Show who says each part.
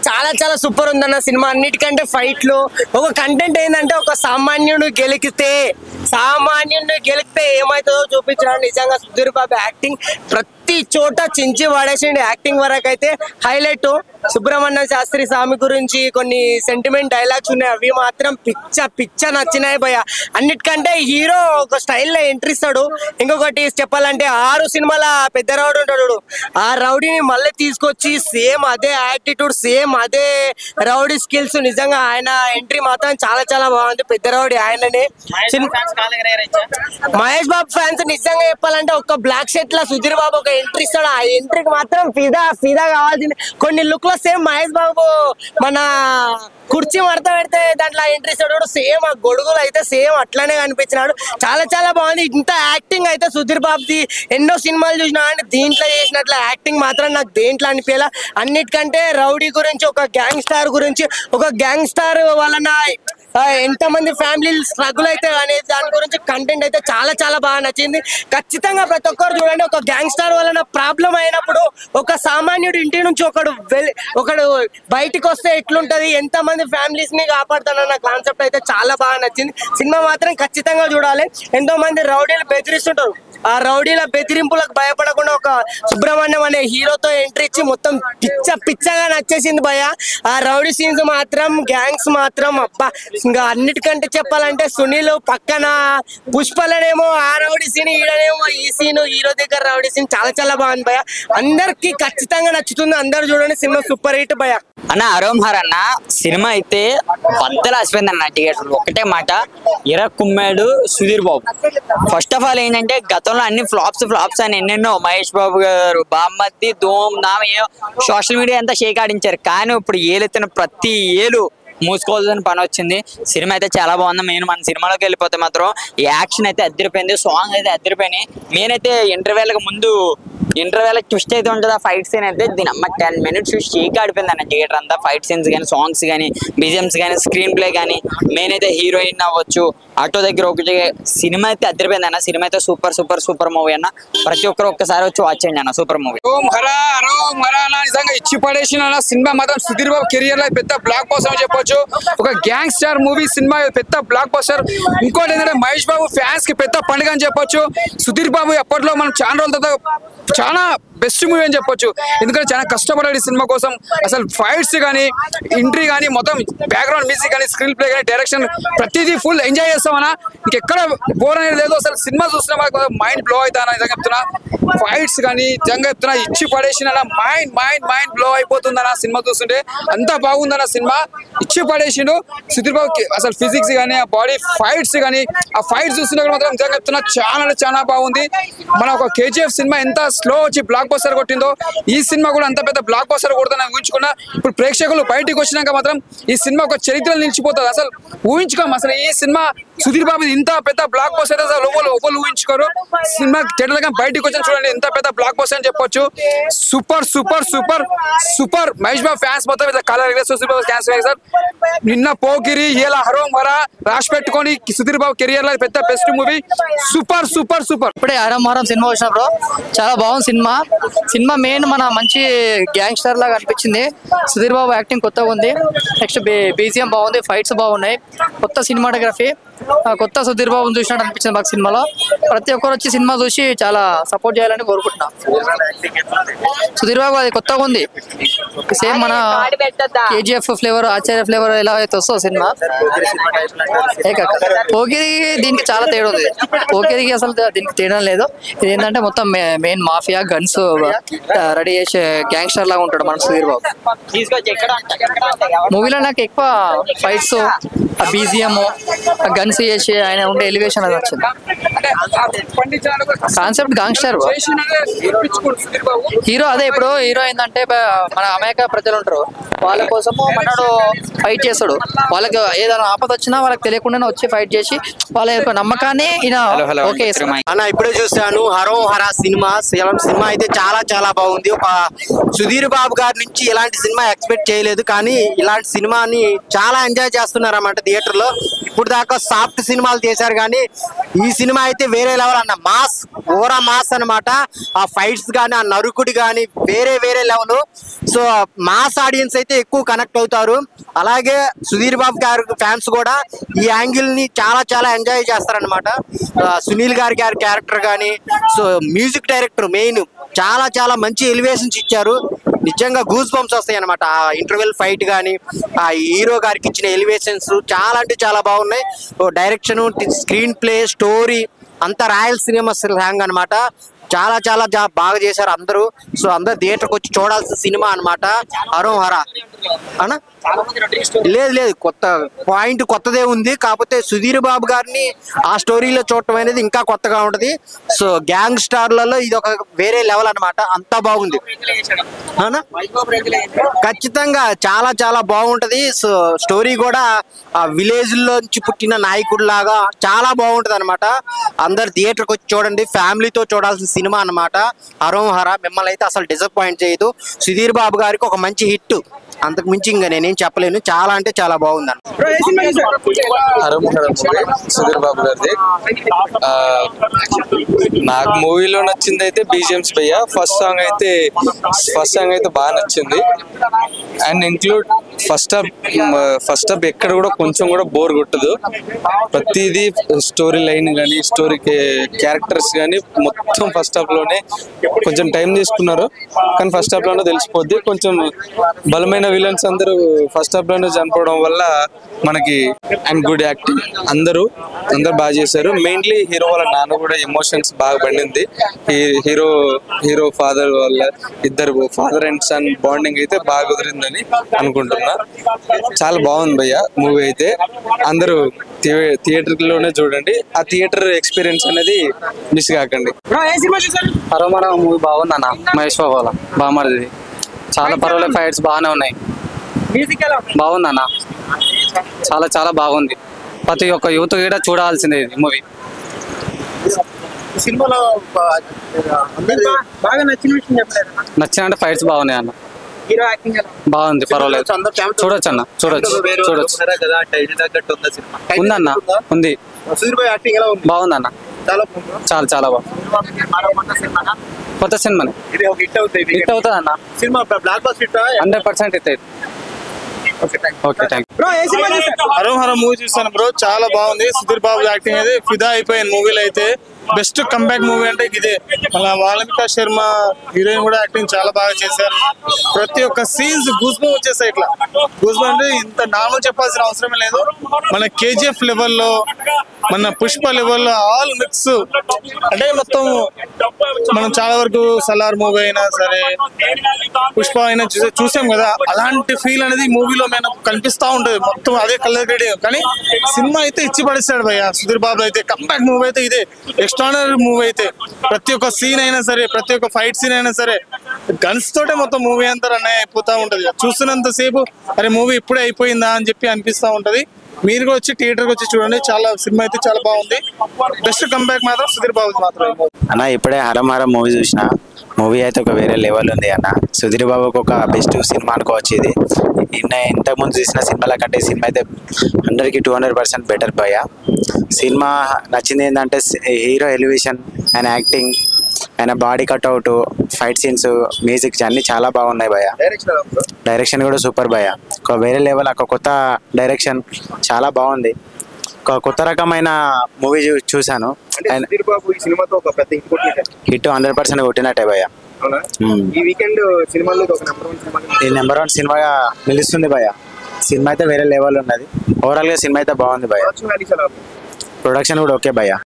Speaker 1: చాలా చాలా సూపర్ ఉందన్న సినిమా. అన్నిటికంటే ఫైట్లు, ఒక కంటెంట్ ఏంటంటే ఒక సామాన్యుడు గెలికితే ఏమవుతుందో చూపించడానికి నిజంగా సుధీర్ బాబు యాక్టింగ్ ప్రతి చోట చించి పడేసిండు. యాక్టింగ్ వరకు అయితే హైలైట్. సుబ్రహ్మణ్య శాస్త్రి స్వామి గురించి కొన్ని సెంటిమెంట్ డైలాగ్స్ ఉన్నాయి, అవి మాత్రం పిచ్చ నచ్చినాయి భయ. అన్నిటికంటే హీరో ఒక స్టైల్లో ఎంట్రీ ఇస్తాడు. ఇంకొకటి చెప్పాలంటే 6 సినిమాల పెద్ద రౌడీ ఉంటాడు, ఆ రౌడీని మళ్ళీ తీసుకొచ్చి సేమ్ అదే యాటిట్యూడ్, సేమ్ అదే రౌడీ స్కిల్స్. నిజంగా ఆయన ఎంట్రీ మాత్రం చాలా చాలా బాగుంది. పెద్ద రౌడీ ఆయననే. మహేష్ బాబు ఫ్యాన్స్ నిజంగా చెప్పాలంటే ఒక బ్లాక్ షర్ట్ లా సుధీర్ బాబు ఒక ఎంట్రీ ఇస్తాడు, ఆ ఎంట్రీకి మాత్రం ఫిదా కావాల్సింది. కొన్ని లుక్ లో సేమ్ మహేష్ బాబు మన కుర్చీ మడత పెడితే దాంట్లో ఎంట్రీ ఇస్తాడు, సేమ్ ఆ గొడుగులు అయితే సేమ్ అట్లానే కనిపించినాడు. చాలా చాలా బాగుంది. ఇంత యాక్టింగ్ అయితే సుధీర్ బాబుది ఎన్నో సినిమాలు చూసినా అంటే దీంట్లో చేసినట్ల యాక్టింగ్ మాత్రం నాకు దేంట్లో అనిపించేలా. అన్నిటికంటే రౌడీ గురించి, ఒక గ్యాంగ్ స్టార్ గురించి, ఒక గ్యాంగ్ స్టార్ వలన ఎంతమంది ఫ్యామిలీ స్ట్రగుల్ అయితే అనే దాని గురించి కంటెంట్ అయితే చాలా చాలా బాగా నచ్చింది. ఖచ్చితంగా ప్రతి ఒక్కరు చూడండి. ఒక గ్యాంగ్ స్టార్ వలన ప్రాబ్లం అయినప్పుడు ఒక సామాన్యుడు ఇంటి నుంచి ఒకడు బయటికి వస్తే ఎట్లుంటది, ఎంతమంది ఫ్యామిలీస్ ని కాపాడుతానన్న కాన్సెప్ట్ అయితే చాలా బాగా నచ్చింది. సినిమా మాత్రం ఖచ్చితంగా చూడాలి. ఎంతో మంది రౌడీలు బెదిరిస్తుంటారు, ఆ రౌడీల బెదిరింపులకు భయపడకుండా ఒక సుబ్రహ్మణ్యం అనే హీరోతో ఎంట్రీ ఇచ్చి మొత్తం పిచ్చగా నచ్చేసింది భయ. ఆ రౌడీ సీన్స్ మాత్రం, గ్యాంగ్స్ మాత్రం అబ్బా. ఇంకా అన్నిటికంటే చెప్పాలంటే సునీల్ పక్కన పుష్పలనేమో ఆ రౌడీ సీన్, ఈడనేమో ఈ సీన్, హీరో దగ్గర రౌడీ సీన్ చాలా చాలా బాగుంది భయ. అందరికి ఖచ్చితంగా నచ్చుతుంది, అందరు చూడండి. సినిమా సూపర్ హిట్ భయ.
Speaker 2: అన్న అరోంహర్ అన్న సినిమా అయితే బద్దలు ఆసిపోయింది అన్న. థియేటర్ ఒకటే మాట, కుమ్మాడు Sudheer Babu. First of all ఏంటంటే గతంలో అన్ని ఫ్లాప్స్ అని ఎన్నెన్నో మహేష్ బాబు గారు, బామ్మద్ది, ధూమ్ ధామ్ సోషల్ మీడియా అంతా షేక్ ఆడించారు. కానీ ఇప్పుడు ఏలెత్తిన ప్రతి ఏలు మూసుకోవాల్సిన పని వచ్చింది. సినిమా అయితే చాలా బాగుంది. మన సినిమాలోకి వెళ్ళిపోతే మాత్రం యాక్షన్ అయితే అద్దరిపోయింది, సాంగ్ అయితే అద్దరిపోయినాయి. నేనైతే ఇంటర్వెల్ ట్విస్ట్ అయితే ఉంటుంది ఆ ఫైట్ సీన్ అయితే. దీని అమ్మ 10 minutes షేక్ ఆడిపోయింది అన్న థియేటర్ అంతా. ఫైట్ సీన్స్ కానీ, సాంగ్స్ కానీ, బీజిఎమ్స్ కానీ, స్క్రీన్ ప్లే కానీ, మెయిన్ అయితే హీరోయిన్ అవ్వచ్చు, ఆటో దగ్గర ఒకటి సినిమా అయితే అద్దరిపోయింది అన్న. సినిమా అయితే సూపర్ మూవీ అన్న. ప్రతి ఒక్కరు ఒక్కసారి వచ్చి వాచ్ చేయండి అన్న, సూపర్ మూవీ.
Speaker 3: నిజంగా ఇచ్చి పడేసిన సినిమా మాత్రం సుధీర్ బాబు కెరియర్ లో పెద్ద బ్లాక్ బస్టర్ అని చెప్పొచ్చు. ఒక గ్యాంగ్ స్టార్ మూవీ సినిమా పెద్ద బ్లాక్ బస్టర్. ఇంకోటి ఏంటంటే మహేష్ బాబు ఫ్యాన్స్ కి పెద్ద పండుగ అని చెప్పొచ్చు. సుధీర్ బాబు ఎప్పట్లో మనం చాలా రోజుల తర్వాత చాలా బెస్ట్ మూవీ అని చెప్పొచ్చు. ఎందుకంటే చాలా కష్టపడాడు ఈ సినిమా కోసం. అసలు ఫైట్స్ కానీ, ఎంట్రీ కానీ, మొత్తం బ్యాక్గ్రౌండ్ మ్యూజిక్ కానీ, స్క్రీన్ ప్లే కానీ, డైరెక్షన్ ప్రతిదీ ఫుల్ ఎంజాయ్ చేస్తామన్నా. ఇంకెక్కడ బోర్ అనేది లేదు. అసలు సినిమా చూసిన మైండ్ బ్లో అవుతానా నిజంగా చెప్తున్నా. ఫైట్స్ కానీ నిజంగా చెప్తున్నా ఇచ్చి పడేసిన మైండ్ బ్లో అయిపోతుందన్న సినిమా చూస్తుంటే. అంతా బాగుందన్న సినిమా, ఇచ్చి పడేసిండు సుధీర్ బాబుకి. అసలు ఫిజిక్స్ కానీ, ఆ బాడీ ఫైట్స్ కానీ, ఆ ఫైట్స్ చూస్తున్నా మాత్రం నిజంగా చెప్తున్నా చాలా బాగుంది. మన ఒక KGF సినిమా ఎంత స్లో వచ్చి బ్లాక్ బస్టర్ కొట్టిందో, ఈ సినిమా కూడా అంత పెద్ద బ్లాక్ బస్టర్ కొడుతుందని ఊహించుకున్నా. ఇప్పుడు ప్రేక్షకులు బయటికి వచ్చినాక మాత్రం ఈ సినిమా ఒక చరిత్రలో నిలిచిపోతుంది. అసలు ఊహించుకోం అసలు ఈ సినిమా సుధీర్ బాబు ఇంత పెద్ద బ్లాక్ బస్టర్ అయితే అసలు ఎవరు ఊహించుకోరు. సినిమా థియేటర్ గా బయటికి వచ్చి చూడండి ఎంత పెద్ద బ్లాక్ బస్టర్ అని చెప్పొచ్చు. సూపర్ మహేష్ బాబు ఫ్యాన్స్ మొత్తం ఇట్లా కలర్ సార్. నిన్న పోకిరి, ఇలా హరోంహర రాసి పెట్టుకొని సుధీర్ బాబు కెరియర్ లో పెద్ద బెస్ట్ మూవీ. సూపర్
Speaker 4: ఇప్పుడే హరోంహరం సినిమా వచ్చినప్పుడు చాలా బాగుంది సినిమా మెయిన్ మన మంచి గ్యాంగ్స్టర్ లాగా అనిపించింది. సుధీర్ బాబు యాక్టింగ్ కొత్తగా ఉంది. నెక్స్ట్ బీజిఎం బాగుంది, ఫైట్స్ బాగున్నాయి, కొత్త సినిమాటోగ్రఫీ, కొత్త సుధీర్ బాబుని చూసినట్టు అనిపించింది మాకు సినిమాలో. ప్రతి ఒక్కరు వచ్చి సినిమా చూసి చాలా సపోర్ట్ చేయాలని కోరుకుంటున్నా. సుధీర్ బాబు అది కొత్తగా ఉంది, సేమ్ మన KGF ఫ్లేవర్, ఆచార్య ఫ్లేవర్ ఎలా అయితే వస్తుందో సినిమా. పోకిరి దీనికి చాలా తేడా ఉంది. పోకిరికి అసలు దీనికి తేడా లేదు. ఇది ఏంటంటే మొత్తం మెయిన్ మాఫియా, గన్స్ రెడీ చేసే గ్యాంగ్స్టర్ లాగా ఉంటాడు మన సుధీర్ బాబు. మూవీలో నాకు ఎక్కువ ఫైట్స్, ఆ బీజిఎం, ఆ గన్స్ చేసి ఆయన ఉండే ఎలివేషన్ అది వచ్చింది. Concept gangster hero. అదే ఇప్పుడు హీరో ఏంటంటే మన అమాయక ప్రజలు ఉంటారు, వాళ్ళ కోసము మనడు ఫైట్ చేస్తాడు. వాళ్ళకి ఏదైనా ఆపద వచ్చినా వాళ్ళకి తెలియకుండానే వచ్చి ఫైట్ చేసి వాళ్ళ యొక్క నమ్మకాన్ని ఓకే
Speaker 1: అన్న. ఇప్పుడే చూసాను హరోంహర సినిమా అయితే చాలా బాగుంది. ఒక సుధీర్ బాబు గారి నుంచి ఇలాంటి సినిమా ఎక్స్పెక్ట్ చేయలేదు, కానీ ఇలాంటి సినిమాని చాలా ఎంజాయ్ చేస్తున్నారు అన్నమాట థియేటర్ లో. ఇప్పుడు దాకా
Speaker 5: సాఫ్ట్ సినిమాలు చేశారు, కానీ ఈ సినిమా అయితే వేరే లెవెల్ అన్న. మాస్, ఓరా మాస్ అనమాట. ఆ ఫైట్స్ కానీ ఆ నరుకుడు కానీ వేరే లెవెల్. సో మాస్ ఆడియన్స్ అయితే ఎక్కువ కనెక్ట్ అవుతారు. అలాగే సుధీర్ బాబు గారి ఫ్యాన్స్ కూడా ఈ యాంగిల్ ని చాలా ఎంజాయ్ చేస్తారనమాట. సునీల్ గారి క్యారెక్టర్ కానీ, సో మ్యూజిక్ డైరెక్టర్ మెయిన్ చాలా మంచి ఎలివేషన్స్ ఇచ్చారు. నిజంగా గూస్ బంప్స్ వస్తాయి అనమాట. ఆ ఇంటర్వెల్ ఫైట్ కానీ, ఆ హీరో గారికి ఇచ్చిన ఎలివేషన్స్ చాలా అంటే చాలా బాగున్నాయి. డైరెక్షన్, స్క్రీన్ ప్లే, స్టోరీ అంతా రాయల్ సినిమా సాంగ్ అనమాట. చాలా బాగా చేశారు అందరూ. సో అందరు థియేటర్కి వచ్చి చూడాల్సిన సినిమా అనమాట హరం హర అన్న. లేదు కొత్త పాయింట్ కొత్తదే ఉంది, కాకపోతే సుధీర్ బాబు గారిని ఆ స్టోరీలో చూడటం అనేది ఇంకా కొత్తగా ఉంటది. సో గ్యాంగ్ స్టార్లలో ఇది ఒక వేరే లెవెల్ అనమాట. అంతా బాగుంది ఖచ్చితంగా, చాలా బాగుంటది. సో స్టోరీ కూడా ఆ విలేజ్ లోంచి పుట్టిన నాయకుడు లాగా చాలా బాగుంటది అనమాట. అందరు థియేటర్కి వచ్చి చూడండి, ఫ్యామిలీతో చూడాల్సిన సినిమా అనమాట హరం హర. మిమ్మల్ని అయితే అసలు డిసప్పాయింట్ చేయదు. సుధీర్ బాబు గారికి ఒక మంచి హిట్, అంతకు మించి ఇంకా నేనేం చెప్పలేను. చాలా అంటే చాలా బాగుంది అన్న.
Speaker 6: హరం హరం సుధీర్ బాబు గారిది. నాకు మూవీలో నచ్చింది అయితే బీజిఎమ్స్ భయ్య. ఫస్ట్ సాంగ్ అయితే బాగా నచ్చింది. అండ్ ఇంక్లూడ్ ఫస్ట్ హాఫ్ ఎక్కడ కూడా కొంచెం కూడా బోర్ కొట్టదు. ప్రతిదీ స్టోరీ లైన్ కానీ, స్టోరీ క్యారెక్టర్స్ కానీ మొత్తం ఫస్ట్ హాఫ్ లోనే కొంచెం టైం తీసుకున్నారు, కానీ ఫస్ట్ హాఫ్ లోనే తెలిసిపోద్ది. కొంచెం బలమైన విలన్స్ అందరూ ఫస్ట్ హాఫ్ లోనే చనిపోవడం వల్ల మనకి, అండ్ గుడ్ యాక్టింగ్, అందరూ బాగా చేశారు. మెయిన్లీ హీరో వాళ్ళ నాన్న కూడా ఎమోషన్స్ బాగా పండింది. హీరో ఫాదర్ వాళ్ళ ఇద్దరు ఫాదర్ అండ్ సన్ బాండింగ్ అయితే బాగా కుదిరిందని అనుకుంటున్నా. చాలా బాగుంది భయ్య మూవీ అయితే. అందరూ థియేటర్ లోనే చూడండి, ఆ థియేటర్ ఎక్స్పీరియన్స్ అనేది మిస్ కాకండి.
Speaker 4: హరం హరం మూవీ బాగుంది అన్న. మహేష్ బాబు వాళ్ళ బామర్ది చాలా పర్వాలేదు, ఫైట్స్ బాగానే ఉన్నాయి. బాగుంది అన్న, చాలా బాగుంది. ప్రతి ఒక్క యూత్ కూడా చూడాల్సిందే ఇది మూవీ.
Speaker 5: సినిమాలో బాగా నచ్చిన విషయం చెప్పలేదు.
Speaker 4: నచ్చిన ఫైట్స్ బాగున్నాయి అన్న.
Speaker 5: హీరో యాక్టింగ్
Speaker 4: బాగుంది, పర్వాలేదు, చూడొచ్చు అన్న, చూడొచ్చు. ఉందన్న, ఉంది. బాగుంది అన్న, చాలా బాగుంది. కొత్త సినిమానే హిట్ అవుతుంది అన్న.
Speaker 5: సినిమా బ్లాక్ బస్టర్
Speaker 4: 100% హిట్ అవుతుంది. Okay, thank you.
Speaker 7: Haram Haram movie చూసాను బ్రో, చాలా బాగుంది. సుధీర్ బాబు యాక్టింగ్ అయితే ఫిదా అయిపోయింది మూవీలో అయితే. బెస్ట్ కంబ్యాక్ మూవీ అంటే ఇదే. మళ్ళీ వాల్మీకా శర్మ హీరోయిన్ కూడా యాక్టింగ్ చాలా బాగా చేశారు. ప్రతి ఒక్క సీన్స్ గూస్బం వచ్చేసాయి. ఇట్లా గూస్బం అంటే ఇంత నార్మల్ చెప్పాల్సిన అవసరమే లేదు. మన కేజీఎఫ్ లెవెల్లో, మన పుష్ప లెవెల్లో ఆల్ మిక్స్. అంటే మొత్తం మనం చాలా వరకు సలార్ మూవీ అయినా సరే, పుష్ప అయినా చూసాం కదా, అలాంటి ఫీల్ అనేది మూవీలో మనకు కనిపిస్తూ ఉంటుంది. మొత్తం అదే కలర్ గ్రేడింగ్. కానీ సినిమా అయితే ఇచ్చి పడేస్తాడు భయ్య సుధీర్ బాబు అయితే. కంబ్యాక్ మూవీ అయితే ఇదే, ఎక్స్ట్రానరీ మూవీ అయితే. ప్రతి ఒక్క సీన్ అయినా సరే, ప్రతి ఒక్క ఫైట్ సీన్ అయినా సరే, గన్స్ తోటే మొత్తం మూవీ అంతా రన్ అయిపోతా ఉంటది. చూస్తున్నంత సేపు అరే మూవీ ఇప్పుడే అయిపోయిందా అని చెప్పి అనిపిస్తూ ఉంటది. మీరు కూడా వచ్చి థియేటర్కి వచ్చి చూడండి. చాలా సినిమా అయితే చాలా బాగుంది. బెస్ట్ కంబ్యాక్ మాత్రం సుధీర్ బాబు మాత్రం
Speaker 8: అన్న. ఇప్పుడే హరం హరం మూవీ చూసిన. మూవీ అయితే ఒక వేరే లెవెల్ ఉంది అన్న. సుధీర్ బాబుకి ఒక బెస్ట్ సినిమా అనుకోవచ్చు ఇది. ఇంతకుముందు చూసిన సినిమాల కంటే సినిమా అయితే 100కి 200% బెటర్ భయ్య. సినిమా నచ్చింది ఏంటంటే హీరో ఎలివేషన్, ఆయన యాక్టింగ్, ఆయన body cutout, fight scenes, music అన్ని చాలా బాగున్నాయి భయ్య. డైరెక్షన్ కూడా సూపర్ భయ్య. ఒక వేరే లెవెల్, ఒక కొత్త డైరెక్షన్, చాలా బాగుంది. ఒక కొత్త రకమైన మూవీ చూసాను. హిట్ 100% కొట్టినట్టే భయ్య. ఈ నెంబర్ 1 సినిమాగా నిలుస్తుంది భయ్య. సినిమా అయితే వేరే లెవెల్ ఉన్నది. ఓవరాల్ గా సినిమా అయితే బాగుంది భయ్య. ప్రొడక్షన్ కూడా ఓకే భయ్య.